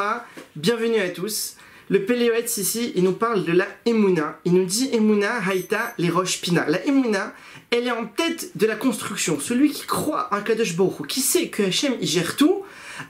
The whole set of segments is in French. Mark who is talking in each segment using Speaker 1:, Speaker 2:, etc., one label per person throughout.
Speaker 1: Torah, bienvenue à tous. Le Péléoetz ici, il nous parle de la Emouna. Il nous dit Emouna Haïta les roches Pina. La Emouna, elle est en tête de la construction. Celui qui croit en Kadosh Baruch Hu, qui sait que Hachem il gère tout,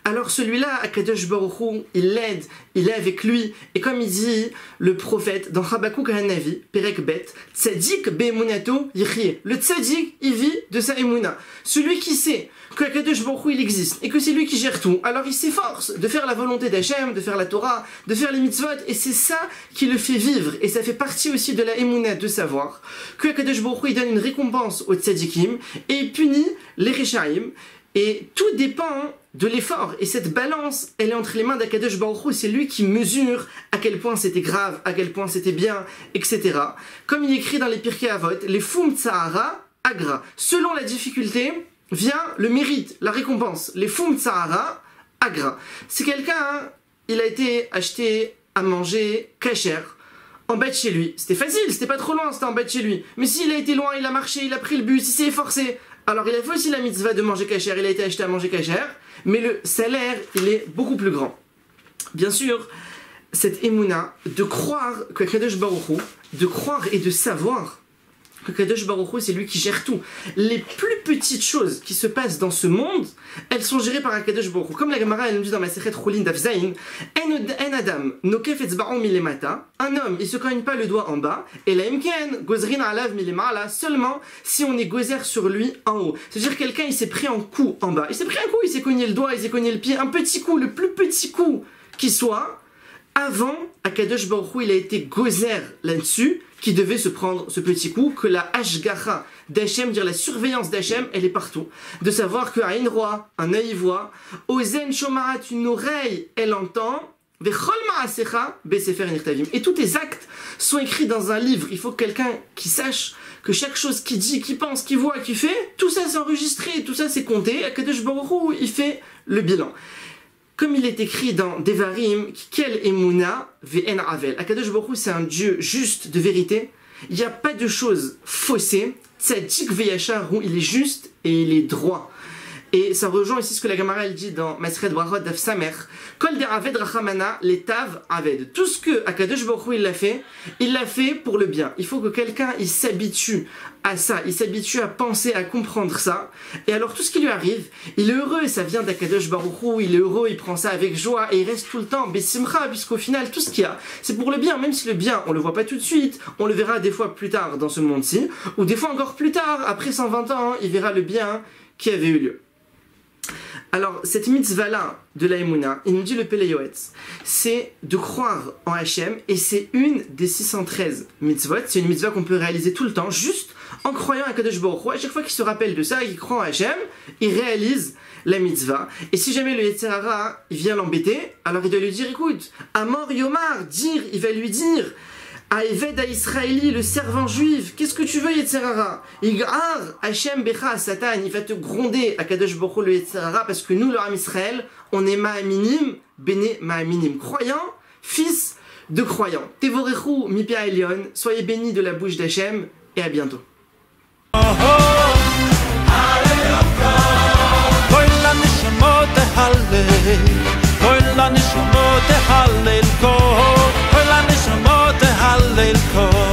Speaker 1: alors celui-là, Kadosh Baruch Hu, il l'aide, il est avec lui. Et comme il dit le prophète dans Habakkuk HaNavi, Perek Bet, Tzadik be'emunato yichye. Le Tzadik, il vit de sa Emouna. Celui qui sait que Kadosh Baruch Hu, il existe et que c'est lui qui gère tout, alors il s'efforce de faire la volonté d'Hachem, de faire la Torah, de faire les mitzvot, et c'est ça qui le fait vivre. Et ça fait partie aussi de la Emouna de savoir que Kadosh Baruch Hu, il donne une récompense aux Tzadikim et il punit les Rechaim. Et tout dépend de l'effort. Et cette balance, elle est entre les mains d'Akadosh Baruch Hu. C'est lui qui mesure à quel point c'était grave, à quel point c'était bien, etc. Comme il écrit dans les Pirkei Avot, les Fum Tsahara Agra. Selon la difficulté, vient le mérite, la récompense. Les Fum Tsahara Agra. C'est quelqu'un, il a été acheté à manger kasher en bas de chez lui. C'était facile, c'était pas trop loin, c'était en bas de chez lui. Mais s'il a été loin, il a marché, il a pris le bus, il s'est efforcé. Alors il a fait aussi la mitzvah de manger kasher, il a été acheté à manger kasher, mais le salaire, il est beaucoup plus grand. Bien sûr, cette émouna, de croire que Kadosh Baruch Hu, de croire et de savoir que Kadosh Baruch Hu, c'est lui qui gère tout. Les plus petites choses qui se passent dans ce monde, elles sont gérées par Kadosh Baruch Hu. Comme la Gemara, elle nous dit dans Masechet Chulin Daf Zayin, En Adam, nokef etzba'o milemata, un homme, il se cogne pas le doigt en bas, et la imken, gozrin alav milemala, seulement si on est gozer sur lui en haut. C'est-à-dire quelqu'un, il s'est pris un coup en bas. Il s'est pris un coup, il s'est cogné le doigt, il s'est cogné le pied, un petit coup, le plus petit coup qui soit, avant, Akadosh Baruch Hu, il a été gozer là-dessus, qui devait se prendre ce petit coup, que la hashgacha d'Hachem, dire la surveillance d'Hachem, elle est partout. De savoir qu'un roi, un œil voit, ozen shomarat, une oreille, elle entend, vechol ma'asecha besefer nirtavim. Et tous tes actes sont écrits dans un livre. Il faut quelqu'un qui sache que chaque chose qu'il dit, qu'il pense, qu'il voit, qu'il fait, tout ça c'est enregistré, tout ça c'est compté. Akadosh Baruch Hu, il fait le bilan. Comme il est écrit dans Devarim, quel emuna ve'en avel. Akadosh Baruch Hu, c'est un Dieu juste, de vérité. Il n'y a pas de choses faussées. Tzadik ve'yachar, il est juste et il est droit. Et ça rejoint ici ce que la Gemara elle dit dans Masechet Brachot Daf Samer. Kol de'aved rachamana letav aved. Tout ce que Akadosh Baruch Hu, il l'a fait pour le bien. Il faut que quelqu'un il s'habitue à ça, il s'habitue à penser, à comprendre ça. Et alors tout ce qui lui arrive, il est heureux, ça vient d'Akadosh Baruch Hu, il est heureux, il prend ça avec joie et il reste tout le temps besimcha, puisqu'au final tout ce qu'il y a, c'est pour le bien. Même si le bien, on le voit pas tout de suite, on le verra des fois plus tard dans ce monde-ci, ou des fois encore plus tard, après 120 ans, il verra le bien qui avait eu lieu. Alors, cette mitzvah-là de la Emouna, il nous dit le Péléoetz, c'est de croire en Hachem, et c'est une des 613 mitzvot. C'est une mitzvah qu'on peut réaliser tout le temps, juste en croyant à Kadosh Baruch Hu. À chaque fois qu'il se rappelle de ça et qu'il croit en Hachem, il réalise la mitzvah. Et si jamais le Yetzer Hara, il vient l'embêter, alors il doit lui dire, écoute, Amor Yomar, il va lui dire, à Eved à Israéli, le servant juif, qu'est-ce que tu veux, Yetzer Hara? Igar, Hachem Becha, Satan, il va te gronder à Kadosh Baruch Hu, le Yetzer Hara, parce que nous, le Ham Israël, on est Ma'aminim, Bene Ma'aminim, croyant, fils de croyants. Tevorechu Mipia Elion, soyez bénis de la bouche d'Hachem, et à bientôt.
Speaker 2: Hallel kol